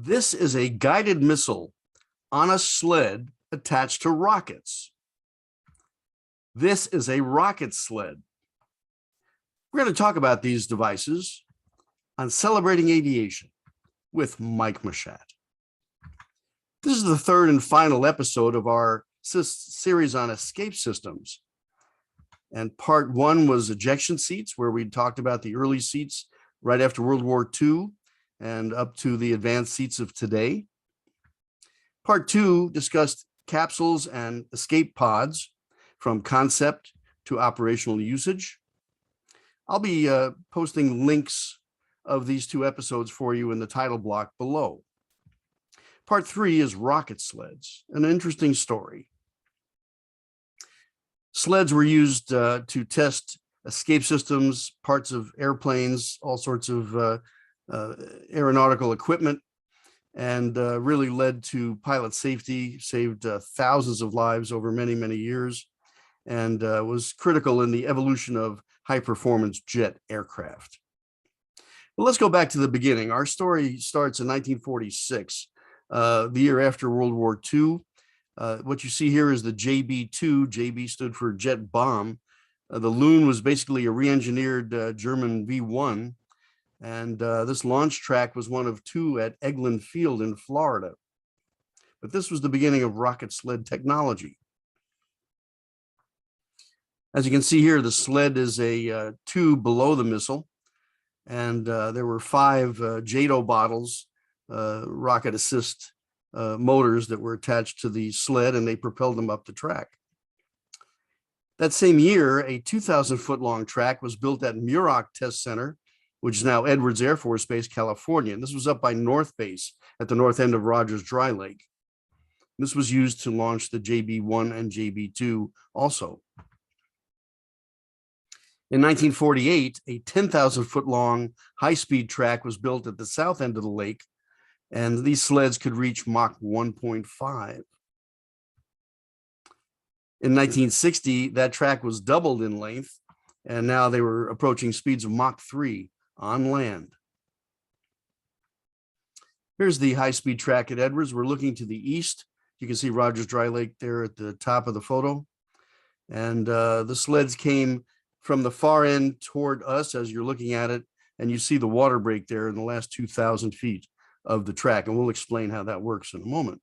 This is a guided missile on a sled attached to rockets. This is a rocket sled. We're going to talk about these devices on Celebrating Aviation with Mike Mashat. This is the third and final episode of our series on escape systems. And part one was ejection seats, where we talked about the early seats right after World War II and up to the advanced seats of today. Part two discussed capsules and escape pods from concept to operational usage. I'll be posting links of these two episodes for you in the title block below. Part three is rocket sleds, an interesting story. Sleds were used to test escape systems, parts of airplanes, all sorts of aeronautical equipment, and really led to pilot safety, saved thousands of lives over many, many years, and was critical in the evolution of high-performance jet aircraft. Well, let's go back to the beginning. Our story starts in 1946, the year after World War II. What you see here is the JB-2. JB stood for jet bomb. The Loon was basically a re-engineered German V-1. And this launch track was one of two at Eglin Field in Florida. But this was the beginning of rocket sled technology. As you can see here, the sled is a tube below the missile. And there were 5 JATO bottles, rocket assist motors that were attached to the sled, and they propelled them up the track. That same year, a 2,000-foot long track was built at Muroc Test Center, which is now Edwards Air Force Base, California. And this was up by North Base at the north end of Rogers Dry Lake. This was used to launch the JB-1 and JB-2 also. In 1948, a 10,000-foot long high-speed track was built at the south end of the lake, and these sleds could reach Mach 1.5. In 1960, that track was doubled in length, and now they were approaching speeds of Mach 3 on land. Here's the high-speed track at Edwards. We're looking to the east. You can see Rogers Dry Lake there at the top of the photo. And the sleds came from the far end toward us as you're looking at it, and you see the water break there in the last 2,000 feet of the track, and we'll explain how that works in a moment.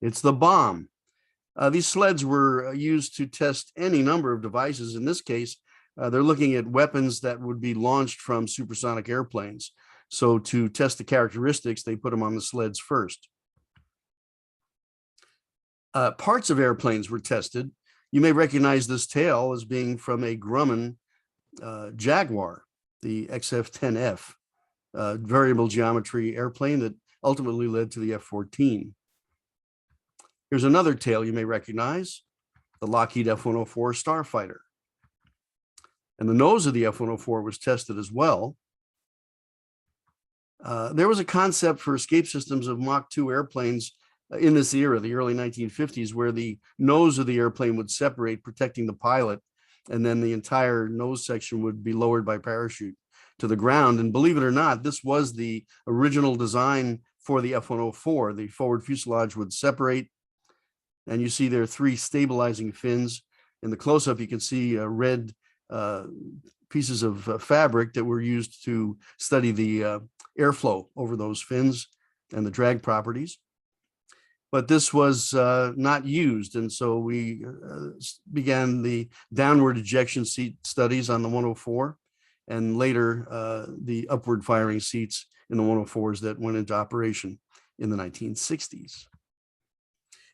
It's the bomb. These sleds were used to test any number of devices. In this case, they're looking at weapons that would be launched from supersonic airplanes. So to test the characteristics, they put them on the sleds first. Parts of airplanes were tested. You may recognize this tail as being from a Grumman Jaguar, the XF-10F, variable geometry airplane that ultimately led to the F-14. Here's another tail you may recognize, the Lockheed F-104 Starfighter. And the nose of the F-104 was tested as well. There was a concept for escape systems of Mach 2 airplanes in this era, the early 1950s, where the nose of the airplane would separate, protecting the pilot, and then the entire nose section would be lowered by parachute to the ground. And believe it or not, this was the original design for the F-104. The forward fuselage would separate, and you see there are 3 stabilizing fins. In the close-up, you can see red pieces of fabric that were used to study the airflow over those fins and the drag properties. But this was not used, and so we began the downward ejection seat studies on the 104, and later the upward firing seats in the 104s that went into operation in the 1960s.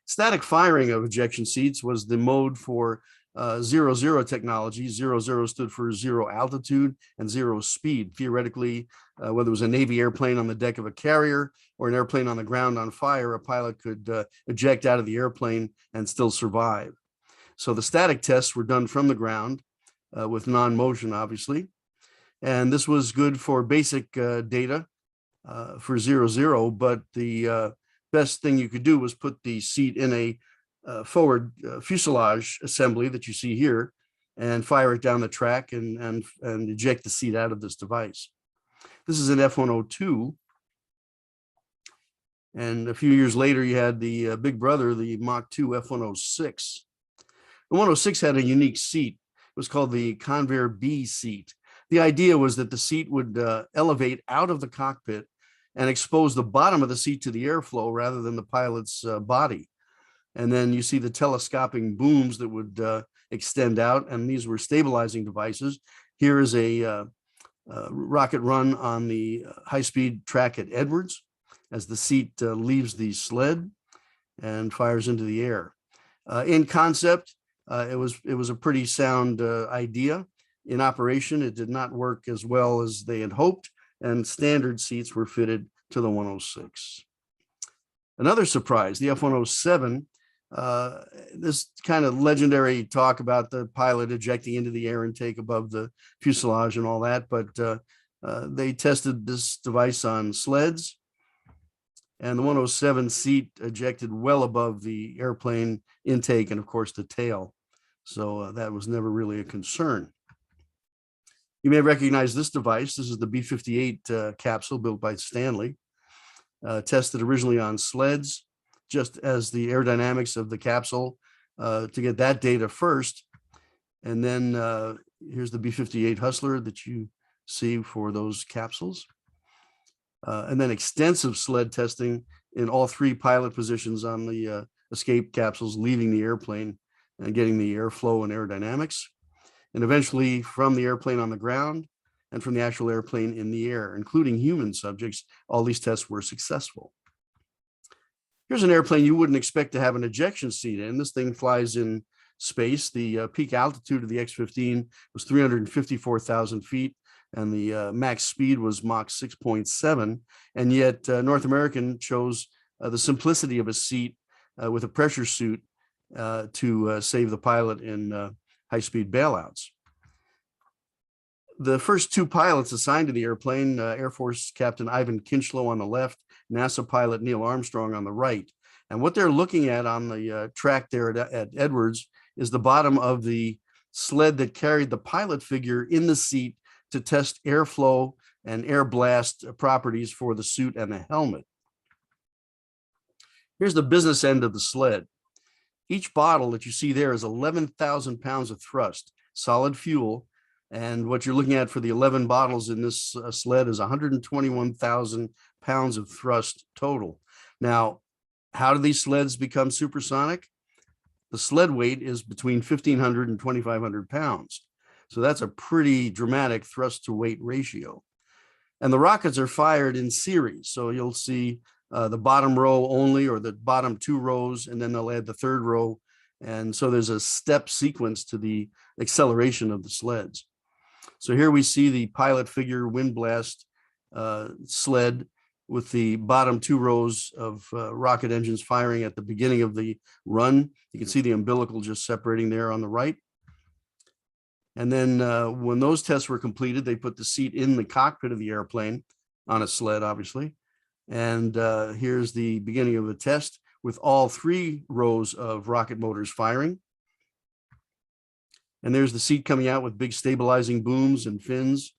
Static firing of ejection seats was the mode for 0-0 technology. 0-0 stood for 0 altitude and 0 speed. Theoretically, whether it was a Navy airplane on the deck of a carrier or an airplane on the ground on fire, a pilot could eject out of the airplane and still survive. So the static tests were done from the ground with non-motion, obviously. And this was good for basic data for 0-0, but the best thing you could do was put the seat in a forward fuselage assembly that you see here and fire it down the track and eject the seat out of this device. This is an F-102. And a few years later, you had the big brother, the Mach 2 F-106. The 106 had a unique seat. It was called the Convair B seat. The idea was that the seat would elevate out of the cockpit and expose the bottom of the seat to the airflow rather than the pilot's body. And then you see the telescoping booms that would extend out, and these were stabilizing devices. Here is a rocket run on the high-speed track at Edwards as the seat leaves the sled and fires into the air. In concept, it was a pretty sound idea. In operation, it did not work as well as they had hoped, and standard seats were fitted to the 106. Another surprise, the F-107, this kind of legendary talk about the pilot ejecting into the air intake above the fuselage and all that, but they tested this device on sleds, and the 107 seat ejected well above the airplane intake and, of course, the tail. So that was never really a concern. You may recognize this device. This is the B-58 capsule built by Stanley, tested originally on sleds, just as the aerodynamics of the capsule to get that data first. And then here's the B-58 Hustler that you see for those capsules. And then extensive sled testing in all three pilot positions on the escape capsules leaving the airplane and getting the airflow and aerodynamics. And eventually from the airplane on the ground and from the actual airplane in the air, including human subjects, all these tests were successful. Here's an airplane you wouldn't expect to have an ejection seat in. This thing flies in space. The peak altitude of the X-15 was 354,000 feet, and the max speed was Mach 6.7. And yet North American chose the simplicity of a seat with a pressure suit to save the pilot in high-speed bailouts. The first two pilots assigned to the airplane, Air Force Captain Ivan Kinchlow on the left, NASA pilot Neil Armstrong on the right. And what they're looking at on the track there at Edwards is the bottom of the sled that carried the pilot figure in the seat to test airflow and air blast properties for the suit and the helmet. Here's the business end of the sled. Each bottle that you see there is 11,000 pounds of thrust, solid fuel. And what you're looking at for the 11 bottles in this sled is 121,000 pounds of thrust total. Now, how do these sleds become supersonic? The sled weight is between 1,500 and 2,500 pounds. So that's a pretty dramatic thrust to weight ratio. And the rockets are fired in series. So you'll see the bottom row only, or the bottom two rows, and then they'll add the third row. And so there's a step sequence to the acceleration of the sleds. So here we see the pilot figure wind blast sled with the bottom two rows of rocket engines firing at the beginning of the run. You can see the umbilical just separating there on the right. And then when those tests were completed, they put the seat in the cockpit of the airplane on a sled, obviously. And here's the beginning of the test with all three rows of rocket motors firing. And there's the seat coming out with big stabilizing booms and fins.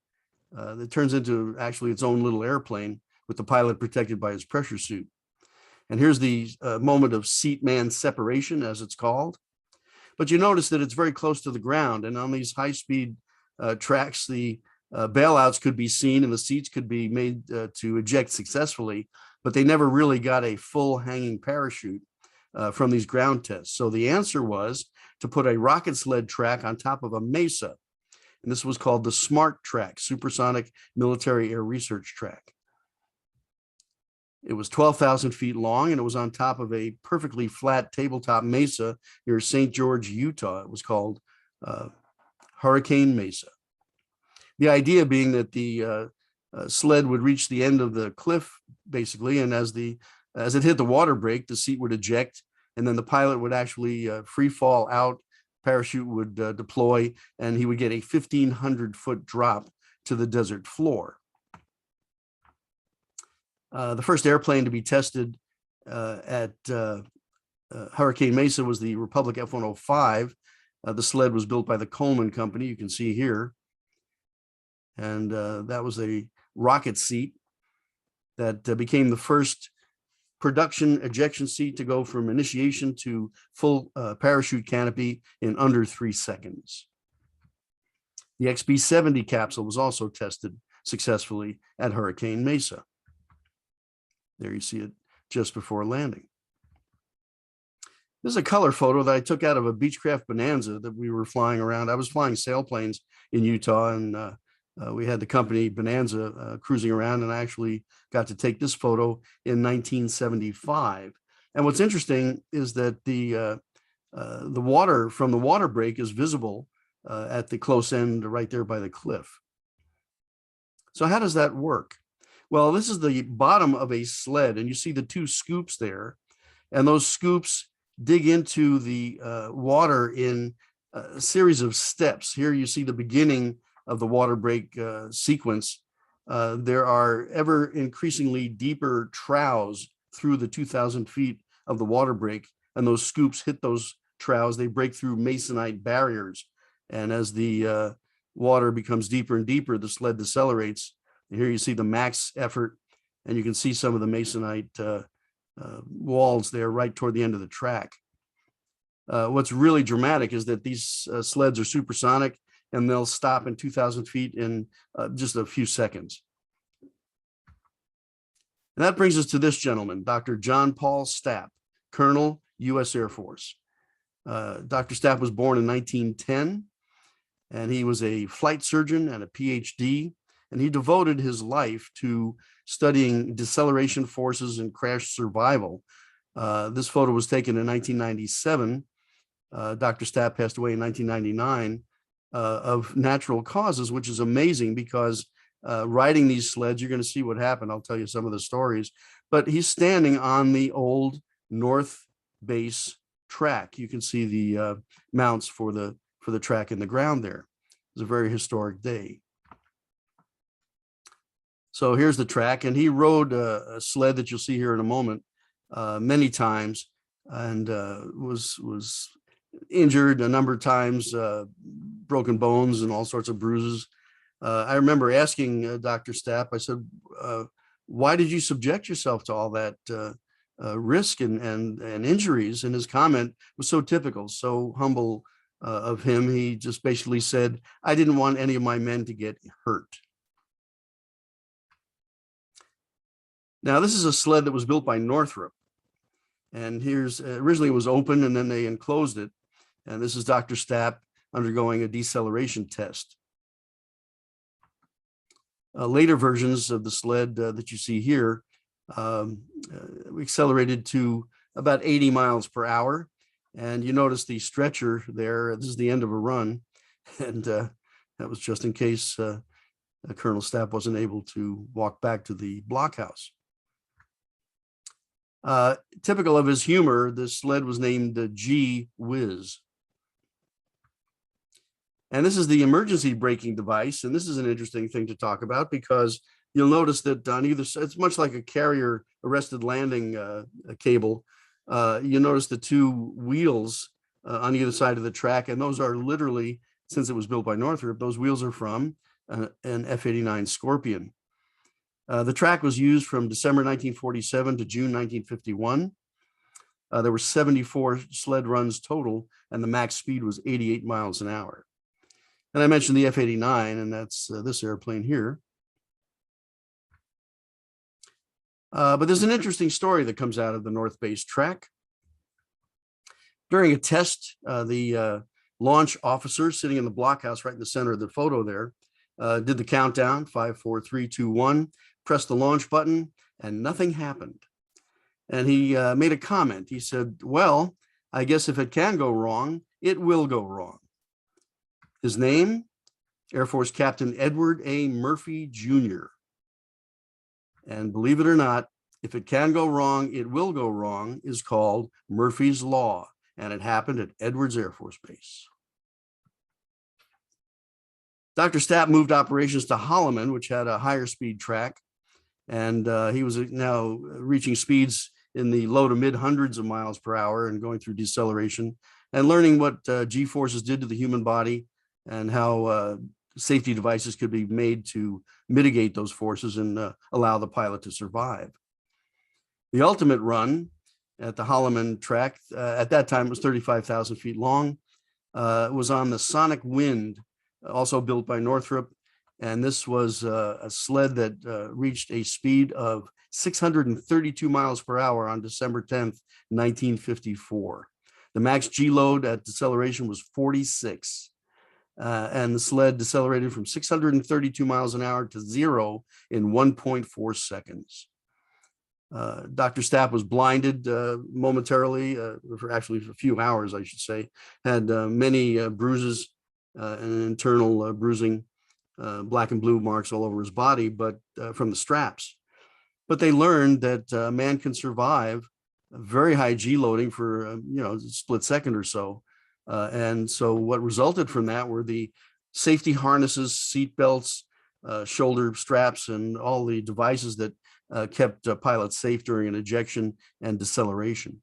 That turns into actually its own little airplane with the pilot protected by his pressure suit. And here's the moment of seat man separation, as it's called. But you notice that it's very close to the ground. And on these high-speed tracks, the bailouts could be seen and the seats could be made to eject successfully, but they never really got a full hanging parachute from these ground tests. So the answer was to put a rocket sled track on top of a Mesa. And this was called the SMART track, Supersonic Military Air Research Track. It was 12,000 feet long, and it was on top of a perfectly flat tabletop mesa near St. George, Utah. It was called Hurricane Mesa. The idea being that the sled would reach the end of the cliff, basically, and as it hit the water break, the seat would eject, and then the pilot would actually free fall out, parachute would deploy, and he would get a 1,500-foot drop to the desert floor. The first airplane to be tested at Hurricane Mesa was the Republic F-105. The sled was built by the Coleman Company, you can see here. And that was a rocket seat that became the first production ejection seat to go from initiation to full parachute canopy in under 3 seconds. The XB-70 capsule was also tested successfully at Hurricane Mesa. There you see it just before landing. This is a color photo that I took out of a Beechcraft Bonanza that we were flying around. I was flying sailplanes in Utah, and we had the company Bonanza cruising around, and I actually got to take this photo in 1975. And what's interesting is that the water from the water break is visible at the close end right there by the cliff. So how does that work? Well, this is the bottom of a sled, and you see the 2 scoops there, and those scoops dig into the water in a series of steps. Here you see the beginning of the water break sequence. There are ever increasingly deeper troughs through the 2,000 feet of the water break, and those scoops hit those troughs. They break through masonite barriers, and as the water becomes deeper and deeper, the sled decelerates. And here you see the max effort, and you can see some of the masonite walls there right toward the end of the track. What's really dramatic is that these sleds are supersonic, and they'll stop in 2,000 feet in just a few seconds. And that brings us to this gentleman, Dr. John Paul Stapp, Colonel, U.S. Air Force. Dr. Stapp was born in 1910, and he was a flight surgeon and a PhD, and he devoted his life to studying deceleration forces and crash survival. This photo was taken in 1997. Dr. Stapp passed away in 1999 of natural causes, which is amazing because riding these sleds, you're going to see what happened. I'll tell you some of the stories, but he's standing on the old North Base track. You can see the mounts for the track in the ground there. It was a very historic day. So here's the track, and he rode a sled that you'll see here in a moment many times, and was injured a number of times, broken bones and all sorts of bruises. I remember asking Dr. Stapp, I said, why did you subject yourself to all that risk and injuries? And his comment was so typical, so humble of him. He just basically said, I didn't want any of my men to get hurt. Now, this is a sled that was built by Northrop. And here's, originally it was open and then they enclosed it. And this is Dr. Stapp undergoing a deceleration test. Later versions of the sled that you see here, we accelerated to about 80 miles per hour. And you notice the stretcher there, this is the end of a run. And that was just in case Colonel Stapp wasn't able to walk back to the blockhouse. Typical of his humor, this sled was named the G Whiz. And this is the emergency braking device. And this is an interesting thing to talk about because you'll notice that on either side, it's much like a carrier arrested landing cable. You notice the 2 wheels on either side of the track. And those are literally, since it was built by Northrop, those wheels are from an F-89 Scorpion. The track was used from December 1947 to June 1951. There were 74 sled runs total, and the max speed was 88 miles an hour. And I mentioned the F-89, and that's this airplane here. But there's an interesting story that comes out of the North Base track. During a test, the launch officer sitting in the blockhouse right in the center of the photo there did the countdown, 5, 4, 3, 2, 1, pressed the launch button, and nothing happened. And he made a comment. He said, well, I guess if it can go wrong, it will go wrong. His name, Air Force Captain Edward A. Murphy, Jr. And believe it or not, if it can go wrong, it will go wrong is called Murphy's Law. And it happened at Edwards Air Force Base. Dr. Stapp moved operations to Holloman, which had a higher speed track. And he was now reaching speeds in the low to mid hundreds of miles per hour and going through deceleration and learning what G-forces did to the human body and how safety devices could be made to mitigate those forces and allow the pilot to survive. The ultimate run at the Holloman track, at that time it was 35,000 feet long, was on the Sonic Wind, also built by Northrop. And this was a sled that reached a speed of 632 miles per hour on December 10th, 1954. The max G load at deceleration was 46. And the sled decelerated from 632 miles an hour to 0 in 1.4 seconds. Dr. Stapp was blinded momentarily, for actually a few hours, I should say, had many bruises and internal bruising, black and blue marks all over his body, but from the straps. But they learned that a man can survive very high G loading for, a split second or so. And so what resulted from that were the safety harnesses, seat belts, shoulder straps, and all the devices that kept pilots safe during an ejection and deceleration.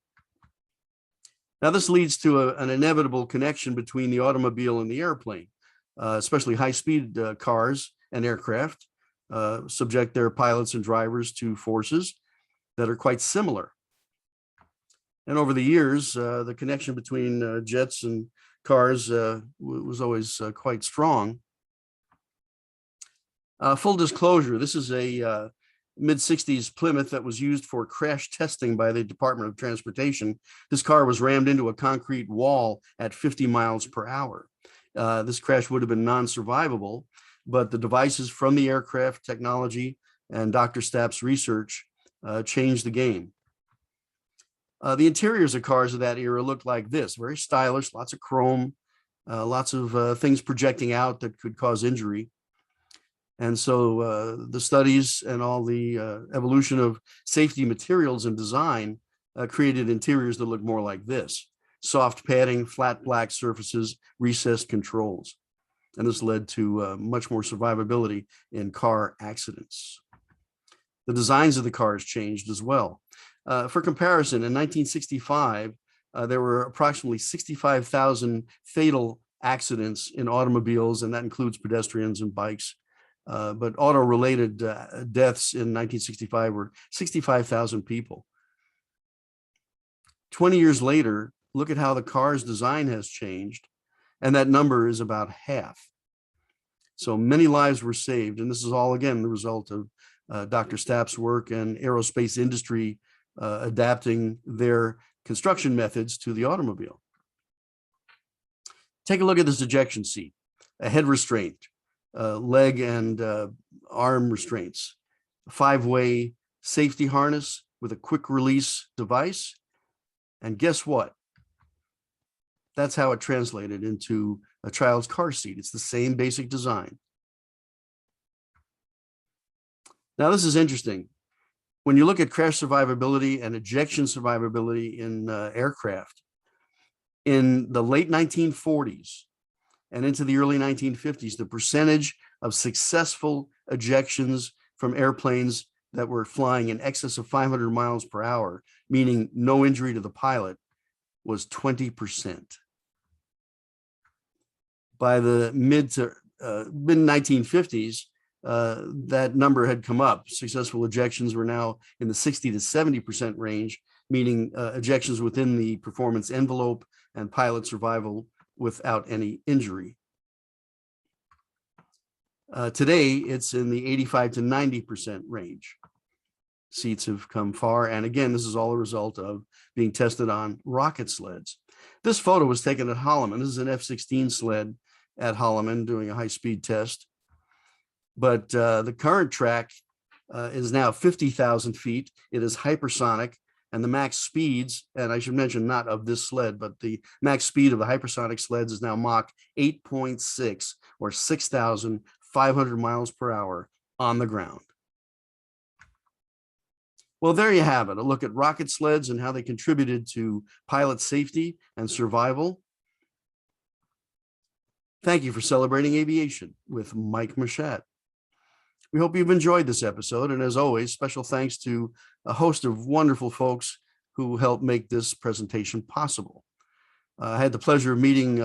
Now, this leads to an inevitable connection between the automobile and the airplane, especially high-speed cars and aircraft subject their pilots and drivers to forces that are quite similar. And over the years, the connection between jets and cars was always quite strong. Full disclosure, this is a mid-60s Plymouth that was used for crash testing by the Department of Transportation. This car was rammed into a concrete wall at 50 miles per hour. This crash would have been non-survivable, but the devices from the aircraft technology and Dr. Stapp's research changed the game. The interiors of cars of that era looked like this, very stylish, lots of chrome, lots of things projecting out that could cause injury. And so the studies and all the evolution of safety materials and design created interiors that look more like this: soft padding, flat black surfaces, recessed controls. And this led to much more survivability in car accidents. The designs of the cars changed as well. For comparison, in 1965, there were approximately 65,000 fatal accidents in automobiles, and that includes pedestrians and bikes. But auto-related deaths in 1965 were 65,000 people. 20 years later, look at how the car's design has changed, and that number is about half. So many lives were saved, and this is all, again, the result of Dr. Stapp's work and aerospace industry adapting their construction methods to the automobile. Take a look at this ejection seat, a head restraint, leg and arm restraints, a 5-way safety harness with a quick release device. And guess what? That's how it translated into a child's car seat. It's the same basic design. Now, this is interesting. When you look at crash survivability and ejection survivability in aircraft, in the late 1940s and into the early 1950s, the percentage of successful ejections from airplanes that were flying in excess of 500 miles per hour, meaning no injury to the pilot, was 20%. By the mid 1950s, that number had come up. Successful ejections were now in the 60 to 70% range, meaning ejections within the performance envelope and pilot survival without any injury. Today, it's in the 85 to 90% range. Seats have come far. And again, this is all a result of being tested on rocket sleds. This photo was taken at Holloman. This is an F-16 sled at Holloman doing a high-speed test. But the current track is now 50,000 feet. It is hypersonic, and the max speeds, and I should mention not of this sled, but the max speed of the hypersonic sleds is now Mach 8.6 or 6,500 miles per hour on the ground. Well, there you have it, a look at rocket sleds and how they contributed to pilot safety and survival. Thank you for celebrating aviation with Mike Mashat. We hope you've enjoyed this episode, and as always, special thanks to a host of wonderful folks who helped make this presentation possible. I had the pleasure of meeting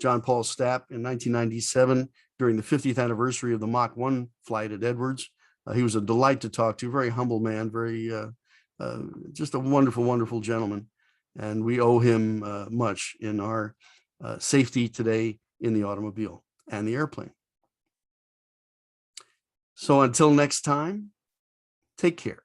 John Paul Stapp in 1997 during the 50th anniversary of the Mach 1 flight at Edwards. He was a delight to talk to, very humble man, very just a wonderful, wonderful gentleman. And we owe him much in our safety today in the automobile and the airplane. So until next time, take care.